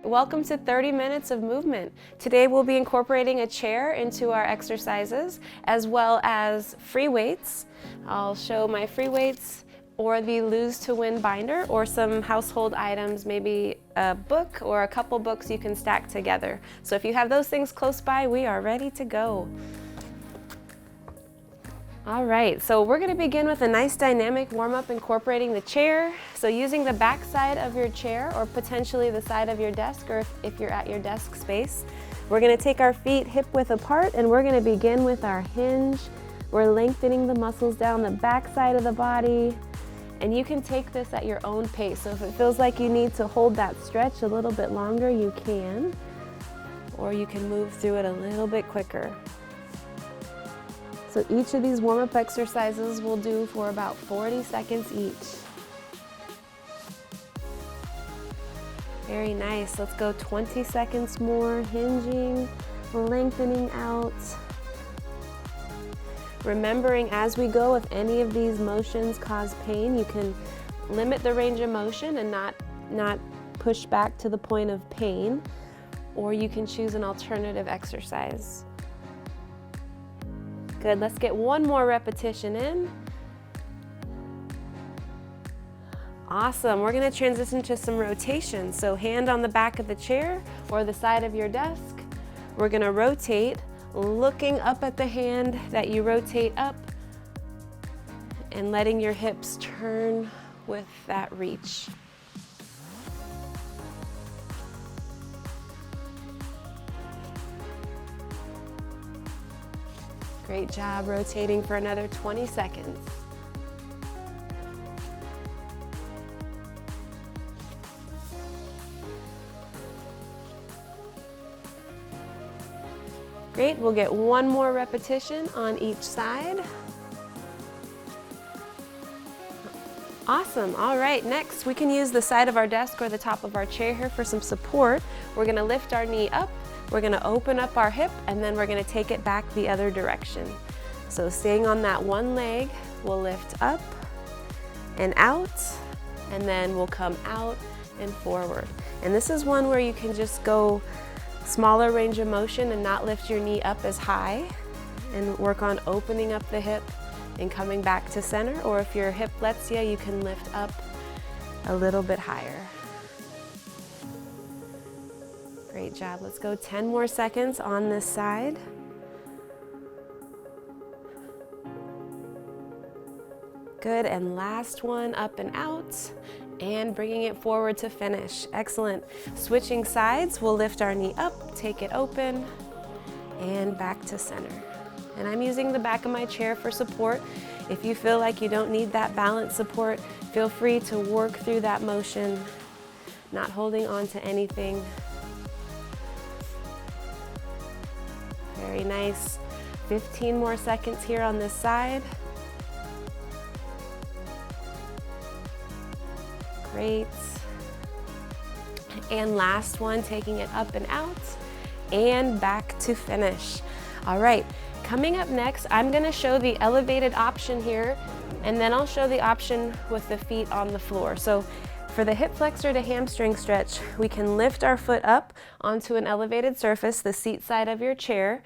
Welcome to 30 minutes of movement. Today we'll be incorporating a chair into our exercises as well as free weights. I'll show my free weights or the Lose to Win binder or some household items, maybe a book or a couple books you can stack together. So if you have those things close by, we are ready to go. All right, so we're gonna begin with a nice dynamic warm-up incorporating the chair. So using the back side of your chair or potentially the side of your desk, or if you're at your desk space, we're gonna take our feet hip width apart and we're gonna begin with our hinge. We're lengthening the muscles down the back side of the body, and you can take this at your own pace. So if it feels like you need to hold that stretch a little bit longer, you can, or you can move through it a little bit quicker. So each of these warm-up exercises we'll do for about 40 seconds each. Very nice. Let's go 20 seconds more, hinging, lengthening out. Remembering as we go, if any of these motions cause pain, you can limit the range of motion and not push back to the point of pain, or you can choose an alternative exercise. Good, let's get one more repetition in. Awesome, we're gonna transition to some rotation. So hand on the back of the chair or the side of your desk. We're gonna rotate, looking up at the hand that you rotate up and letting your hips turn with that reach. Great job, rotating for another 20 seconds. Great, we'll get one more repetition on each side. Awesome, all right, next we can use the side of our desk or the top of our chair here for some support. We're gonna lift our knee up. We're gonna open up our hip and then we're gonna take it back the other direction. So staying on that one leg, we'll lift up and out, and then we'll come out and forward. And this is one where you can just go smaller range of motion and not lift your knee up as high, and work on opening up the hip and coming back to center. Or if your hip lets you can lift up a little bit higher. Great job. Let's go 10 more seconds on this side. Good, and last one, up and out, and bringing it forward to finish. Excellent. Switching sides, we'll lift our knee up, take it open, and back to center. And I'm using the back of my chair for support. If you feel like you don't need that balance support, feel free to work through that motion, not holding on to anything. Very nice. 15 more seconds here on this side. Great. And last one, taking it up and out and back to finish. All right, coming up next, I'm gonna show the elevated option here, and then I'll show the option with the feet on the floor. So for the hip flexor to hamstring stretch, we can lift our foot up onto an elevated surface, the seat side of your chair,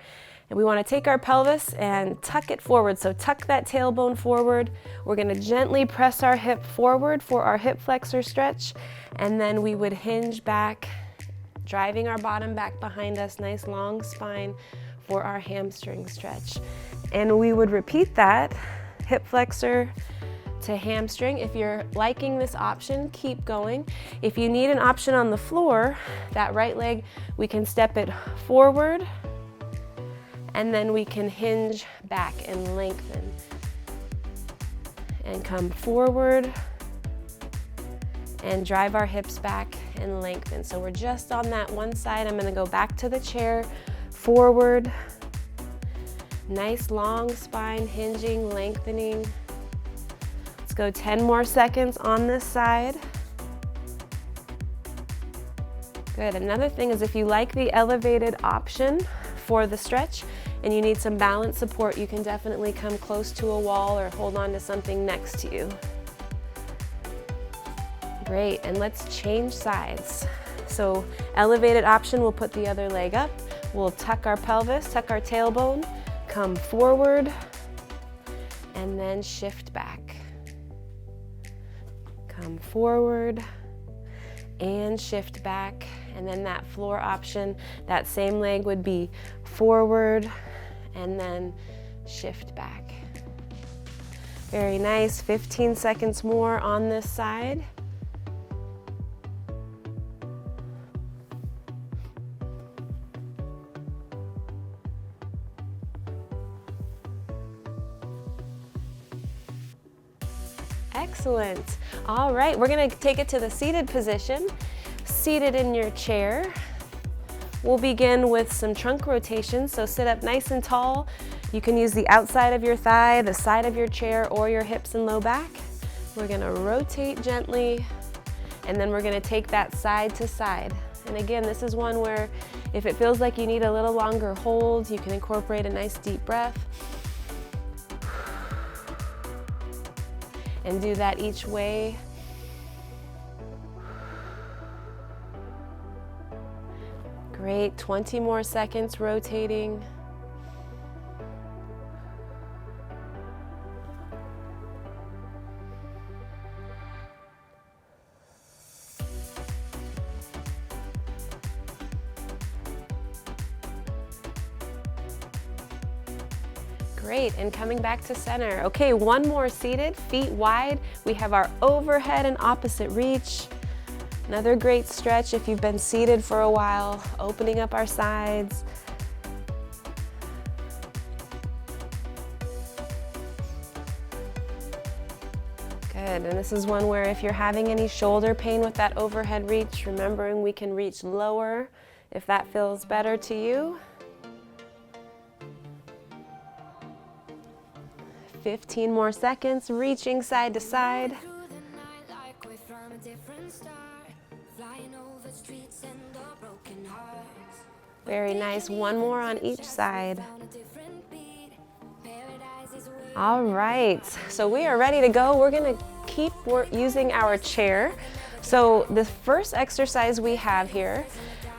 and we want to take our pelvis and tuck it forward. So tuck that tailbone forward. We're going to gently press our hip forward for our hip flexor stretch, and then we would hinge back, driving our bottom back behind us, nice long spine for our hamstring stretch. And we would repeat that, hip flexor to hamstring. If you're liking this option, keep going. If you need an option on the floor, that right leg, we can step it forward and then we can hinge back and lengthen and come forward and drive our hips back and lengthen. So we're just on that one side. I'm going to go back to the chair, forward, nice long spine, hinging, lengthening. Go 10 more seconds on this side. Good, another thing is if you like the elevated option for the stretch and you need some balance support, you can definitely come close to a wall or hold on to something next to you. Great, and let's change sides. So elevated option, we'll put the other leg up. We'll tuck our pelvis, tuck our tailbone, come forward, and then shift back. Come forward and shift back. And then that floor option, that same leg would be forward and then shift back. Very nice. 15 seconds more on this side. Excellent. All right, we're gonna take it to the seated position. Seated in your chair. We'll begin with some trunk rotations, so sit up nice and tall. You can use the outside of your thigh, the side of your chair, or your hips and low back. We're gonna rotate gently, and then we're gonna take that side to side. And again, this is one where if it feels like you need a little longer hold, you can incorporate a nice deep breath. And do that each way. Great, 20 more seconds rotating. Great, and coming back to center. Okay, one more seated, feet wide. We have our overhead and opposite reach. Another great stretch if you've been seated for a while, opening up our sides. Good, and this is one where if you're having any shoulder pain with that overhead reach, remembering we can reach lower if that feels better to you. 15 more seconds, reaching side to side. Very nice, one more on each side. All right, so we are ready to go. We're gonna keep using our chair. So the first exercise we have here,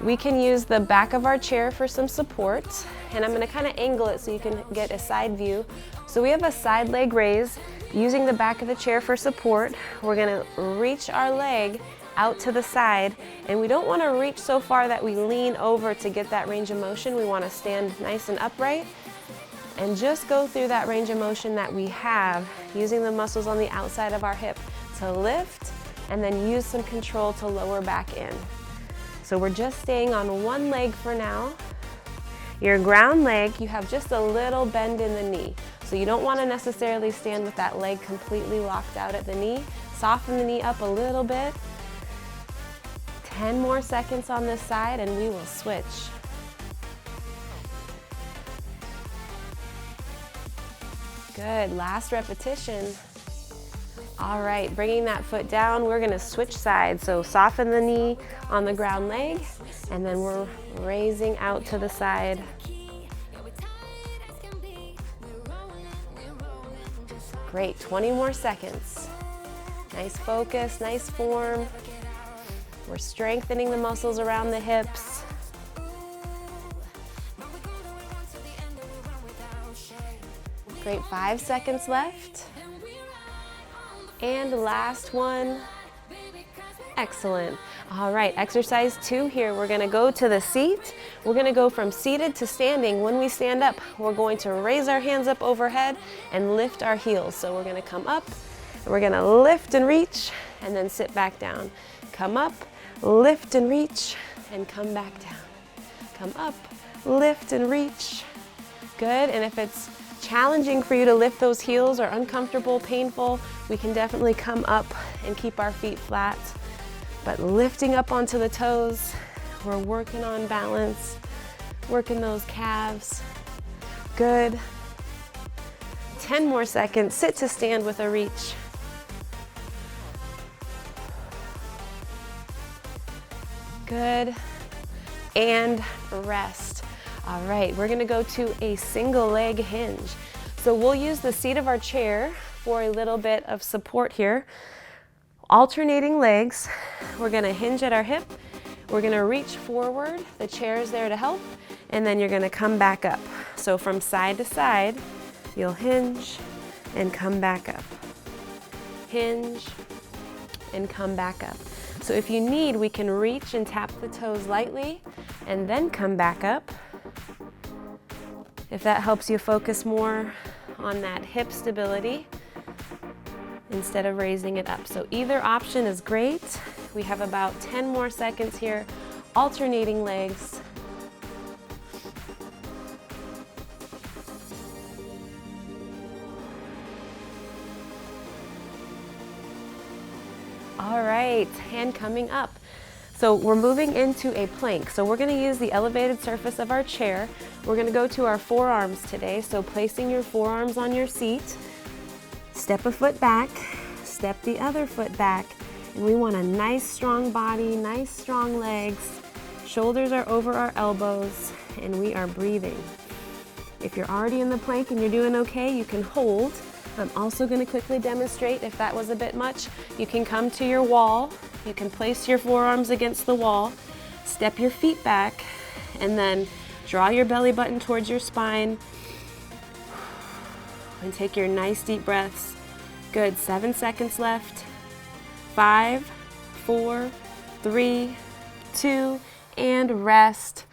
we can use the back of our chair for some support, and I'm gonna kind of angle it so you can get a side view. So we have a side leg raise, using the back of the chair for support. We're gonna reach our leg out to the side, and we don't want to reach so far that we lean over to get that range of motion. We want to stand nice and upright and just go through that range of motion that we have, using the muscles on the outside of our hip to lift and then use some control to lower back in. So we're just staying on one leg for now. Your ground leg, you have just a little bend in the knee. So you don't want to necessarily stand with that leg completely locked out at the knee. Soften the knee up a little bit. 10 more seconds on this side and we will switch. Good, last repetition. All right, bringing that foot down, we're gonna switch sides. So soften the knee on the ground leg, and then we're raising out to the side. Great, 20 more seconds. Nice focus, nice form. We're strengthening the muscles around the hips. Great, 5 seconds left. And last one. Excellent. All right, exercise 2 here. We're gonna go to the seat. We're gonna go from seated to standing. When we stand up, we're going to raise our hands up overhead and lift our heels. So we're gonna come up, and we're gonna lift and reach, and then sit back down. Come up, lift and reach, and come back down. Come up, lift and reach. Good, and if it's challenging for you to lift those heels or uncomfortable, painful, we can definitely come up and keep our feet flat. But lifting up onto the toes, we're working on balance, working those calves. Good. 10 more seconds, sit to stand with a reach. Good, and rest. All right, we're gonna go to a single leg hinge. So we'll use the seat of our chair for a little bit of support here. Alternating legs, we're gonna hinge at our hip. We're gonna reach forward, the chair is there to help, and then you're gonna come back up. So from side to side, you'll hinge and come back up. Hinge and come back up. So if you need, we can reach and tap the toes lightly and then come back up. If that helps you focus more on that hip stability instead of raising it up. So either option is great. We have about 10 more seconds here, alternating legs. All right, hand coming up. So we're moving into a plank. So we're gonna use the elevated surface of our chair. We're gonna go to our forearms today. So placing your forearms on your seat, step a foot back, step the other foot back, and we want a nice strong body, nice strong legs. Shoulders are over our elbows, and we are breathing. If you're already in the plank and you're doing okay, you can hold. I'm also going to quickly demonstrate if that was a bit much. You can come to your wall, you can place your forearms against the wall, step your feet back, and then draw your belly button towards your spine, and take your nice deep breaths. Good, 7 seconds left. 5, 4, 3, 2, and rest.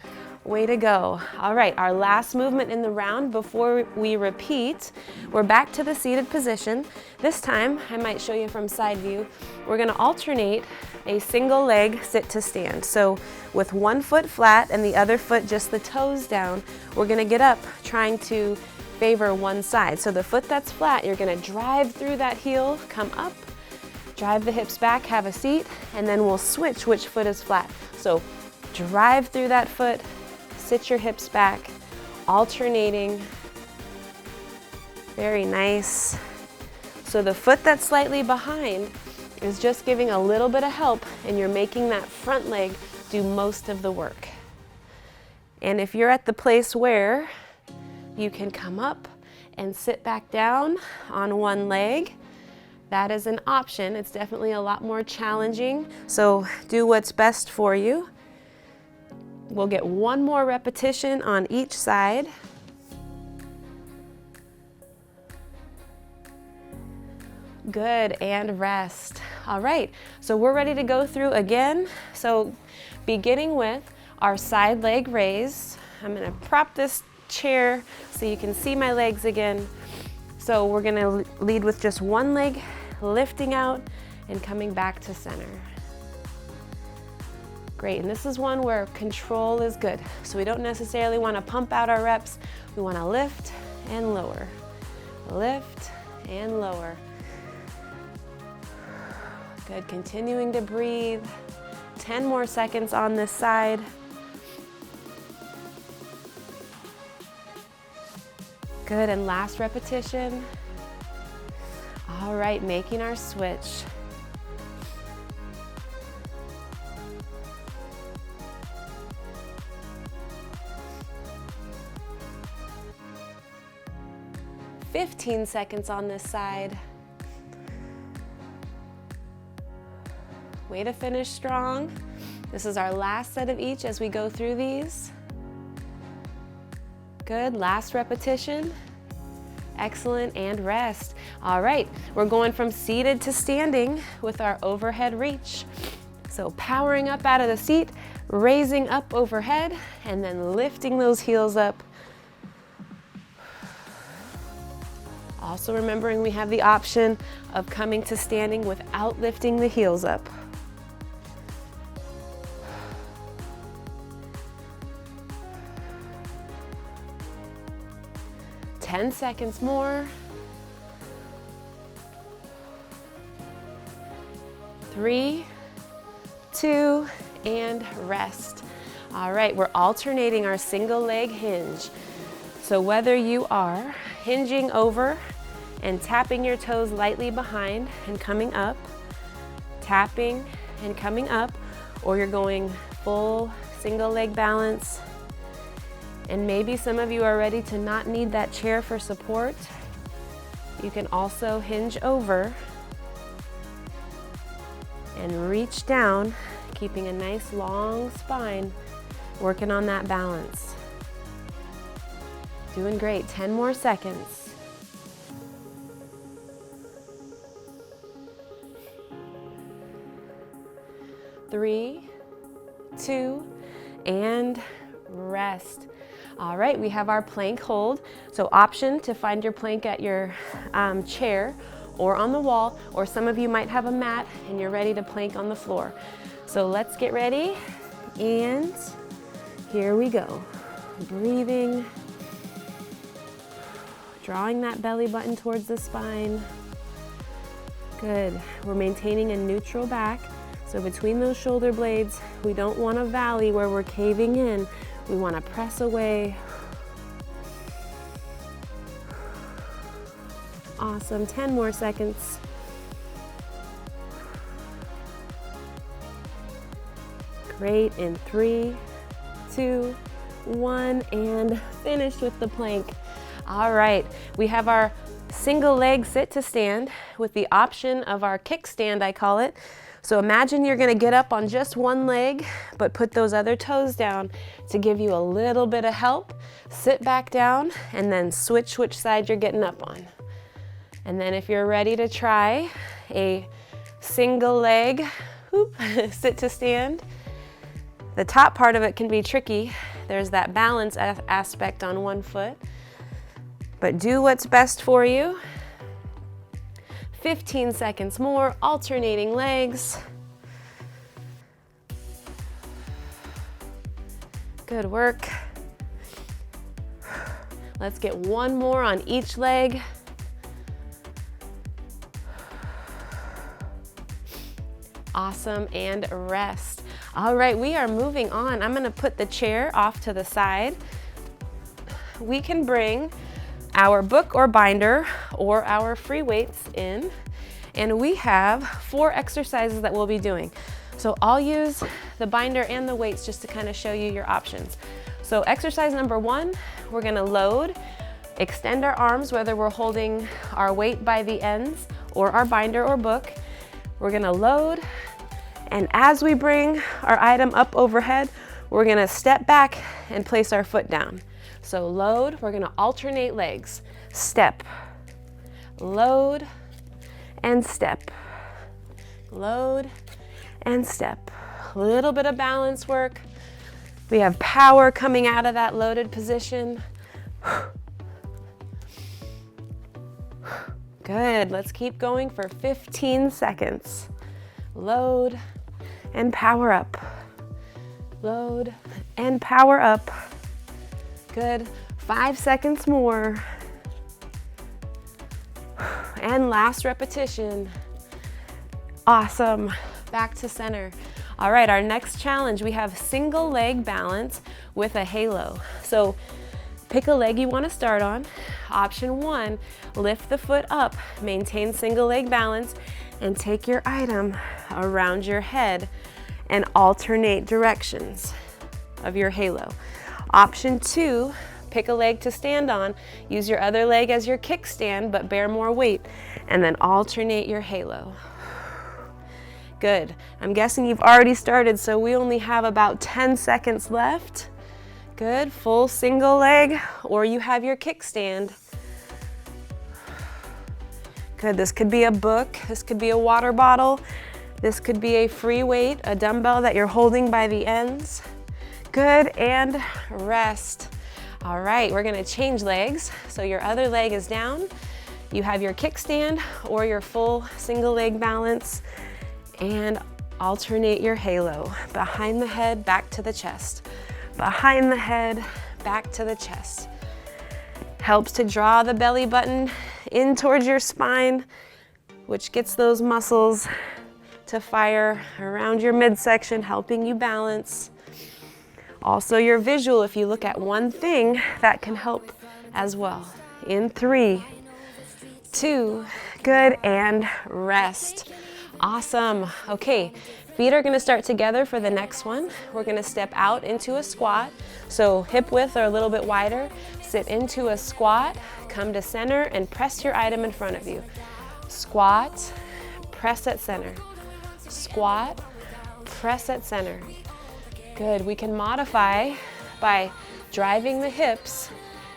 Way to go. All right, our last movement in the round before we repeat, we're back to the seated position. This time, I might show you from side view, we're gonna alternate a single leg sit to stand. So with one foot flat and the other foot just the toes down, we're gonna get up trying to favor one side. So the foot that's flat, you're gonna drive through that heel, come up, drive the hips back, have a seat, and then we'll switch which foot is flat. So drive through that foot, sit your hips back, alternating. Very nice. So the foot that's slightly behind is just giving a little bit of help, and you're making that front leg do most of the work. And if you're at the place where you can come up and sit back down on one leg, that is an option. It's definitely a lot more challenging, so do what's best for you. We'll get one more repetition on each side. Good, and rest. All right, so we're ready to go through again. So beginning with our side leg raise. I'm gonna prop this chair so you can see my legs again. So we're gonna lead with just one leg, lifting out and coming back to center. Great, and this is one where control is good. So we don't necessarily want to pump out our reps. We want to lift and lower. Lift and lower. Good, continuing to breathe. 10 more seconds on this side. Good, and last repetition. All right, making our switch. "15 seconds on this side. Way to finish strong. This is our last set of each as we go through these. Good, last repetition. Excellent, and rest. All right, we're going from seated to standing with our overhead reach. So powering up out of the seat, raising up overhead, and then lifting those heels up. Also remembering we have the option of coming to standing without lifting the heels up. "10 seconds more. 3, 2, and rest. All right, we're alternating our single leg hinge. So whether you are hinging over and tapping your toes lightly behind and coming up, tapping and coming up, or you're going full single leg balance, and maybe some of you are ready to not need that chair for support, you can also hinge over and reach down, keeping a nice long spine, working on that balance. Doing great, 10 more seconds. Three, two, and rest. All right, we have our plank hold. So option to find your plank at your chair or on the wall, or some of you might have a mat and you're ready to plank on the floor. So let's get ready, and here we go. Breathing, drawing that belly button towards the spine. Good, we're maintaining a neutral back. So between those shoulder blades, we don't want a valley where we're caving in. We want to press away. Awesome, 10 more seconds. Great, in 3, 2, 1, and finished with the plank. All right, we have our single leg sit to stand with the option of our kickstand, I call it. So imagine you're gonna get up on just one leg, but put those other toes down to give you a little bit of help. Sit back down and then switch which side you're getting up on. And then if you're ready to try a single leg sit to stand, the top part of it can be tricky. There's that balance aspect on one foot, but do what's best for you. 15 seconds more, alternating legs. Good work. Let's get one more on each leg. Awesome, and rest. All right, we are moving on. I'm gonna put the chair off to the side. We can bring our book or binder or our free weights in, and we have 4 exercises that we'll be doing. So I'll use the binder and the weights just to kind of show you your options. So exercise number 1, we're gonna load, extend our arms, whether we're holding our weight by the ends or our binder or book. We're gonna load, and as we bring our item up overhead, we're gonna step back and place our foot down. So load, we're gonna alternate legs. Step, load, and step. Load, and step. A little bit of balance work. We have power coming out of that loaded position. Good, let's keep going for 15 seconds. Load, and power up. Load, and power up. Good, 5 seconds more. And last repetition. Awesome, back to center. All right, our next challenge, we have single leg balance with a halo. So pick a leg you want to start on. Option 1, lift the foot up, maintain single leg balance, and take your item around your head and alternate directions of your halo. Option 2, pick a leg to stand on, use your other leg as your kickstand, but bear more weight, and then alternate your halo. Good. I'm guessing you've already started, so we only have about 10 seconds left. Good, full single leg, or you have your kickstand. Good, this could be a book, this could be a water bottle, this could be a free weight, a dumbbell that you're holding by the ends. Good, and rest. All right, we're gonna change legs. So your other leg is down, you have your kickstand or your full single leg balance, and alternate your halo. Behind the head, back to the chest. Behind the head, back to the chest. Helps to draw the belly button in towards your spine, which gets those muscles to fire around your midsection, helping you balance. Also your visual, if you look at one thing, that can help as well. In 3, 2, good, and rest. Awesome. Okay, feet are gonna start together for the next one. We're gonna step out into a squat. So hip width are a little bit wider. Sit into a squat, come to center, and press your item in front of you. Squat, press at center. Squat, press at center. Good, we can modify by driving the hips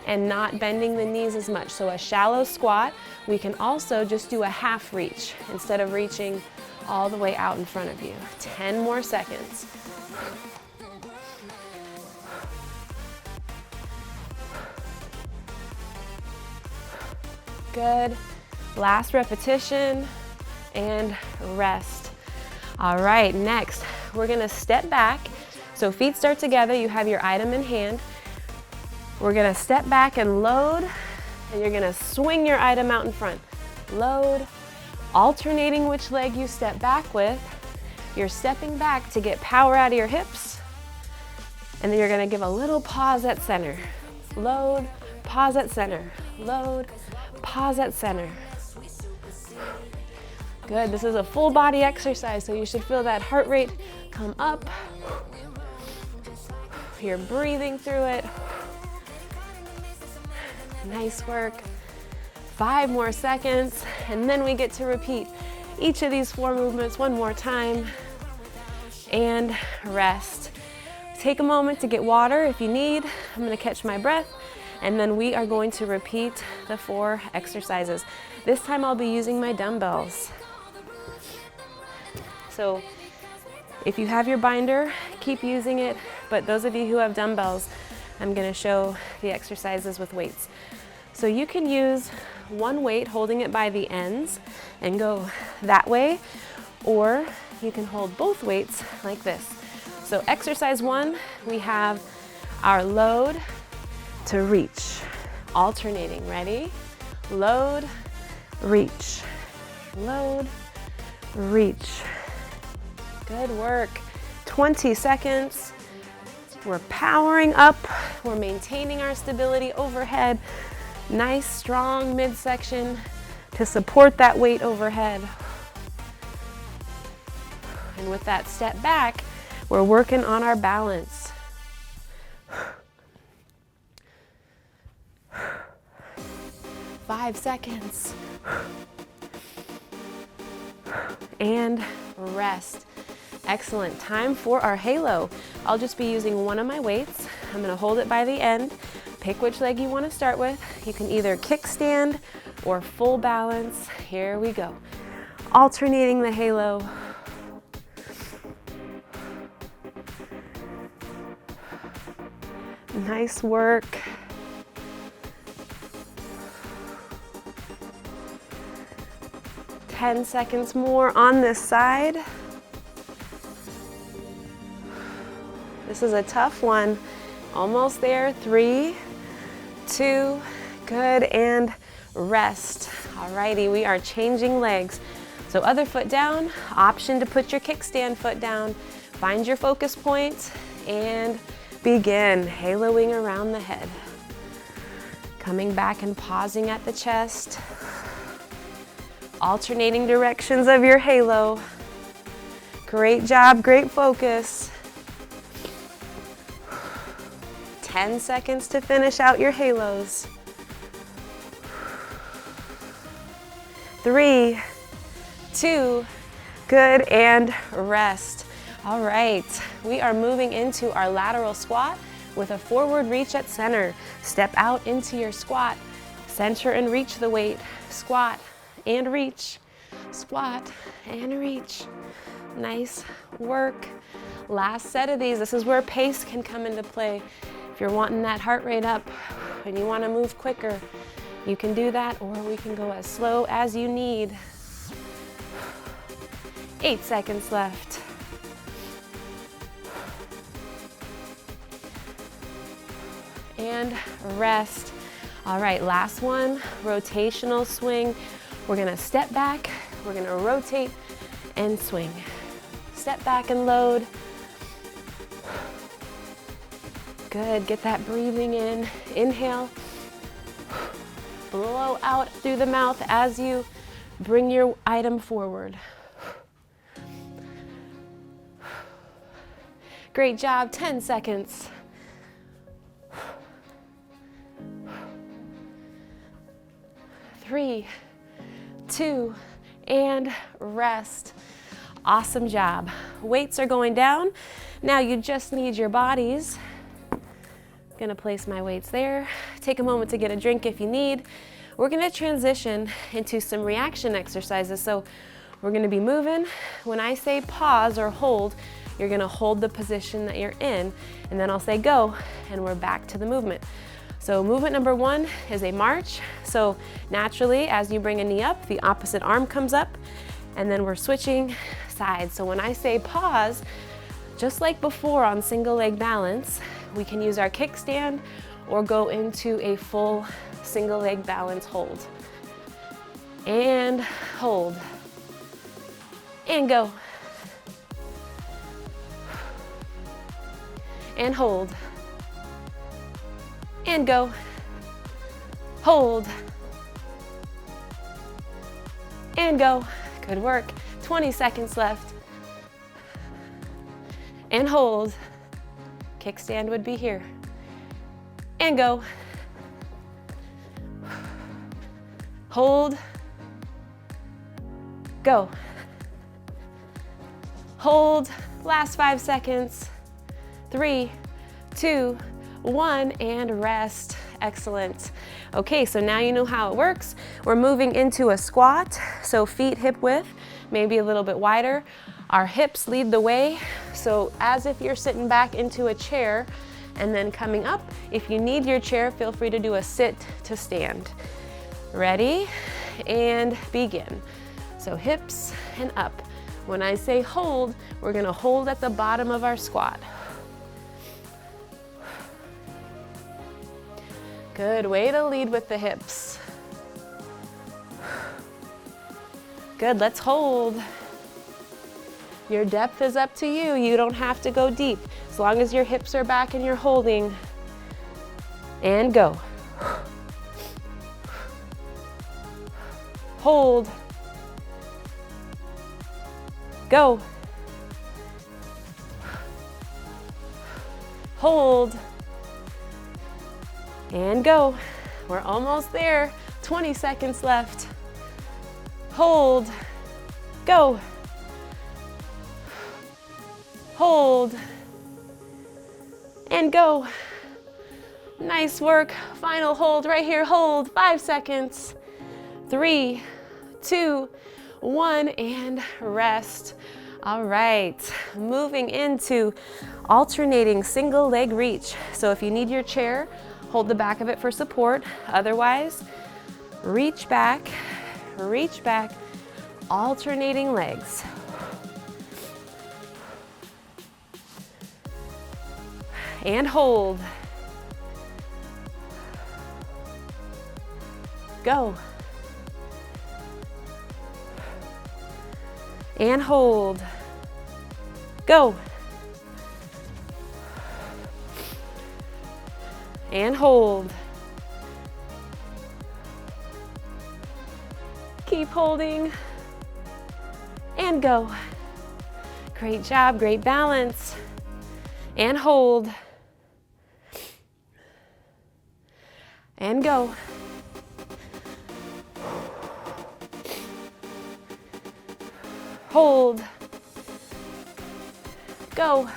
and not bending the knees as much. So a shallow squat, we can also just do a half reach instead of reaching all the way out in front of you. 10 more seconds. Good. Last repetition and rest. All right, next we're gonna step back. So feet start together, you have your item in hand. We're gonna step back and load, and you're gonna swing your item out in front. Load, alternating which leg you step back with. You're stepping back to get power out of your hips, and then you're gonna give a little pause at center. Load, pause at center. Load, pause at center. Good, this is a full body exercise, so you should feel that heart rate come up. You're breathing through it. Nice work. 5 more seconds, and then we get to repeat each of these 4 movements one more time. And rest. Take a moment to get water if you need. I'm gonna catch my breath, and then we are going to repeat the 4 exercises. This time I'll be using my dumbbells. So if you have your binder, keep using it, but those of you who have dumbbells, I'm gonna show the exercises with weights. So you can use one weight, holding it by the ends, and go that way, or you can hold both weights like this. So exercise 1, we have our load to reach, alternating. Ready? Load, reach, load, reach. Good work. 20 seconds. We're powering up. We're maintaining our stability overhead. Nice, strong midsection to support that weight overhead. And with that step back, we're working on our balance. 5 seconds. And rest. Excellent. Time for our halo. I'll just be using one of my weights. I'm going to hold it by the end. Pick which leg you want to start with. You can either kickstand or full balance. Here we go. Alternating the halo. Nice work. Ten seconds more on this side. This is a tough one. Almost there. 3, 2, good, and rest. Alrighty, we are changing legs. So other foot down, option to put your kickstand foot down. Find your focus point and begin haloing around the head. Coming back and pausing at the chest. Alternating directions of your halo. Great job, great focus. 10 seconds to finish out your halos. 3, 2, good, and rest. All right, we are moving into our lateral squat with a forward reach at center. Step out into your squat, center and reach the weight. Squat and reach, squat and reach. Nice work. Last set of these. This is where pace can come into play. If you're wanting that heart rate up and you want to move quicker, you can do that, or we can go as slow as you need. 8 seconds left. And rest. All right, last one, rotational swing. We're gonna step back, we're gonna rotate and swing. Step back and load. Good, get that breathing in. Inhale, blow out through the mouth as you bring your item forward. Great job, 10 seconds. 3, 2, and rest. Awesome job. Weights are going down. Now you just need your bodies. Gonna place my weights there. Take a moment to get a drink if you need. We're gonna transition into some reaction exercises. So we're gonna be moving. When I say pause or hold, you're gonna hold the position that you're in, and then I'll say go, and we're back to the movement. So movement number one is a march. So naturally, as you bring a knee up, the opposite arm comes up, and then we're switching sides. So when I say pause, just like before on single leg balance, we can use our kickstand or go into a full single leg balance hold. And hold. And go. And hold. And go. Hold. And go. Good work. 20 seconds left. And hold. Kickstand would be here. And go. Hold. Go. Hold. Last 5 seconds. 3, 2, 1, and rest. Excellent. Okay, so now you know how it works. We're moving into a squat, so feet hip width, maybe a little bit wider. Our hips lead the way, so as if you're sitting back into a chair and then coming up. If you need your chair, feel free to do a sit to stand. Ready? And begin. So hips and up. When I say hold, we're gonna hold at the bottom of our squat. Good, way to lead with the hips. Good, let's hold. Your depth is up to you. You don't have to go deep. As long as your hips are back and you're holding. And go. Hold. Go. Hold. And go. We're almost there. 20 seconds left. Hold. Go. Hold. And go. Nice work. Final hold right here. Hold. 5 seconds. 3, 2, 1, and rest. All right, moving into alternating single leg reach. So if you need your chair, hold the back of it for support. Otherwise, reach back, alternating legs. And hold. Go. And hold. Go. And hold. Keep holding. And go. Great job, great balance. And hold. And go. Hold. Go.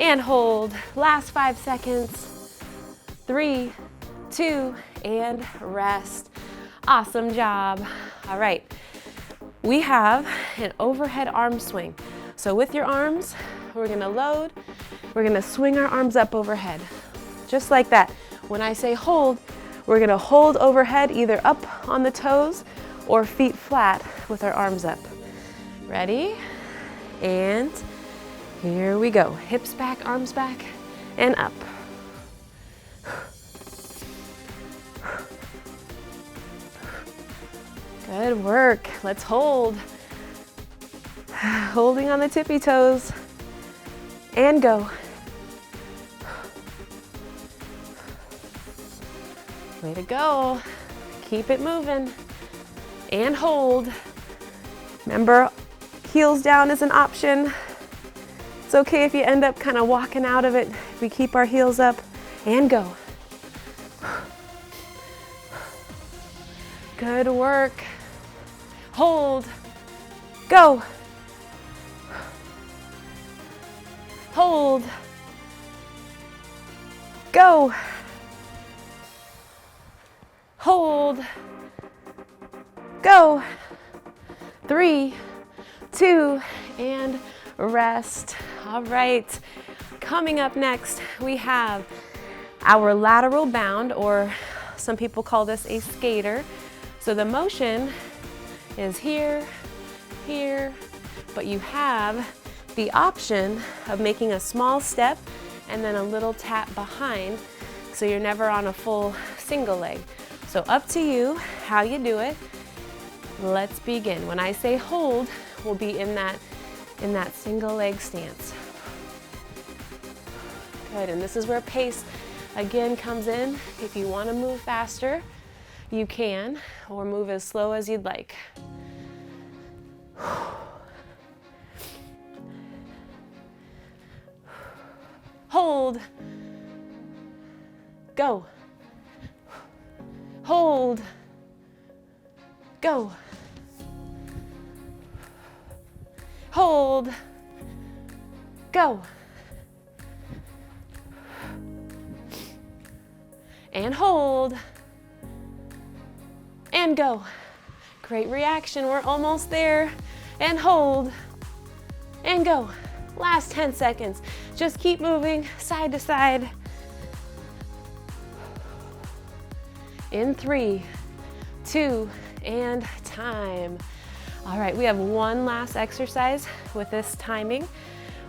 And hold. Last 5 seconds. 3, 2, and rest. Awesome job. All right. We have an overhead arm swing. So with your arms, we're gonna load. We're gonna swing our arms up overhead. Just like that. When I say hold, we're gonna hold overhead either up on the toes or feet flat with our arms up. Ready? And here we go. Hips back, arms back, and up. Good work. Let's hold. Holding on the tippy toes. And go. Way to go. Keep it moving. And hold. Remember, heels down is an option. It's okay if you end up kind of walking out of it. We keep our heels up. And go. Good work. hold, go. Hold, go. Hold, go. 3, 2, and rest. All right, coming up next, we have our lateral bound, or some people call this a skater. So the motion is here, here, but you have the option of making a small step and then a little tap behind, so you're never on a full single leg. So up to you how you do it. Let's begin. When I say hold, we'll be in that single leg stance. Good, and this is where pace again comes in. If you want to move faster, you can, or move as slow as you'd like. Hold, go. Hold, go. Hold, go. And hold, and go. Great reaction, we're almost there. And hold, and go. Last 10 seconds. Just keep moving side to side. In 3, 2, and time. All right, we have one last exercise with this timing,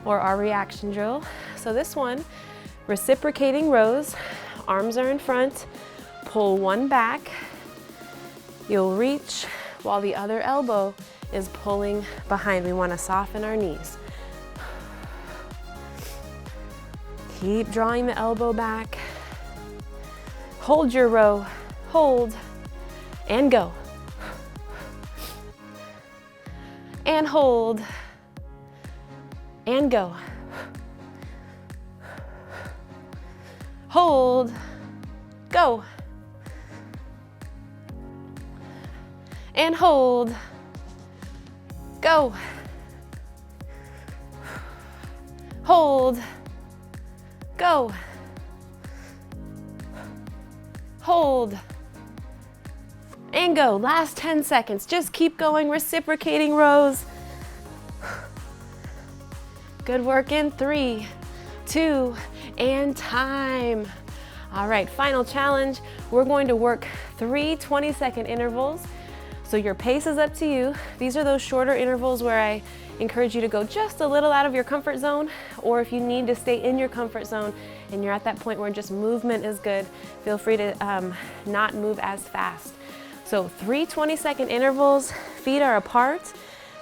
or our reaction drill. So this one, reciprocating rows, arms are in front, pull one back, you'll reach while the other elbow is pulling behind. We want to soften our knees. Keep drawing the elbow back. Hold your row, hold, and go. And hold, and go. Hold, go. And hold, go. Hold, go. Hold, and go. Last 10 seconds. Just keep going, reciprocating rows. Good work in 3, 2, and time. All right, final challenge. We're going to work 3 20-second intervals. So your pace is up to you. These are those shorter intervals where I encourage you to go just a little out of your comfort zone, or if you need to stay in your comfort zone and you're at that point where just movement is good, feel free to not move as fast. So 3 20-second intervals, feet are apart.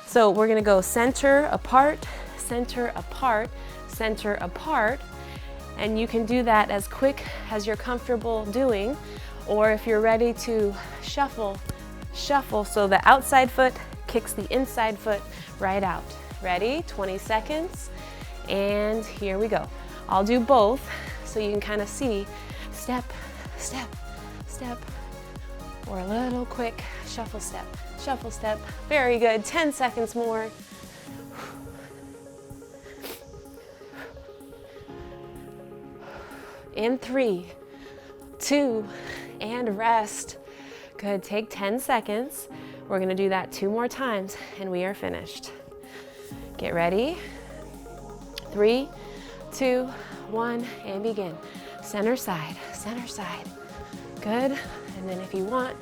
So we're gonna go center, apart, center, apart, center, apart. And you can do that as quick as you're comfortable doing, or if you're ready to shuffle, shuffle. So the outside foot kicks the inside foot right out. Ready? 20 seconds. And here we go. I'll do both so you can kind of see step, step, step, or a little quick shuffle step, shuffle step. Very good. 10 seconds more. In 3, 2, and rest. Good, take 10 seconds. We're gonna do that 2 more times and we are finished. Get ready. 3, 2, 1, and begin. Center side, center side. Good, and then if you want,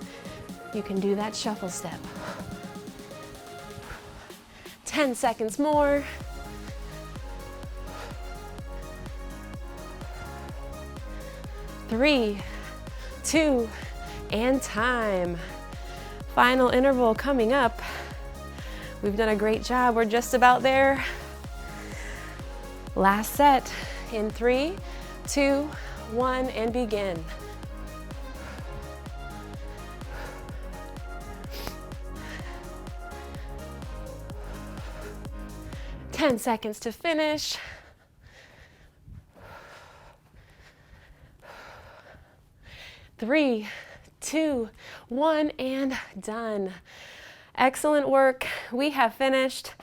you can do that shuffle step. 10 seconds more. 3, 2, and time. Final interval coming up. We've done a great job. We're just about there. Last set in 3, 2, 1, and begin. Ten seconds to finish. 3, 2, 1, and done. Excellent work. We have finished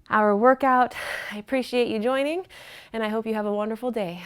our workout. I appreciate you joining, and I hope you have a wonderful day.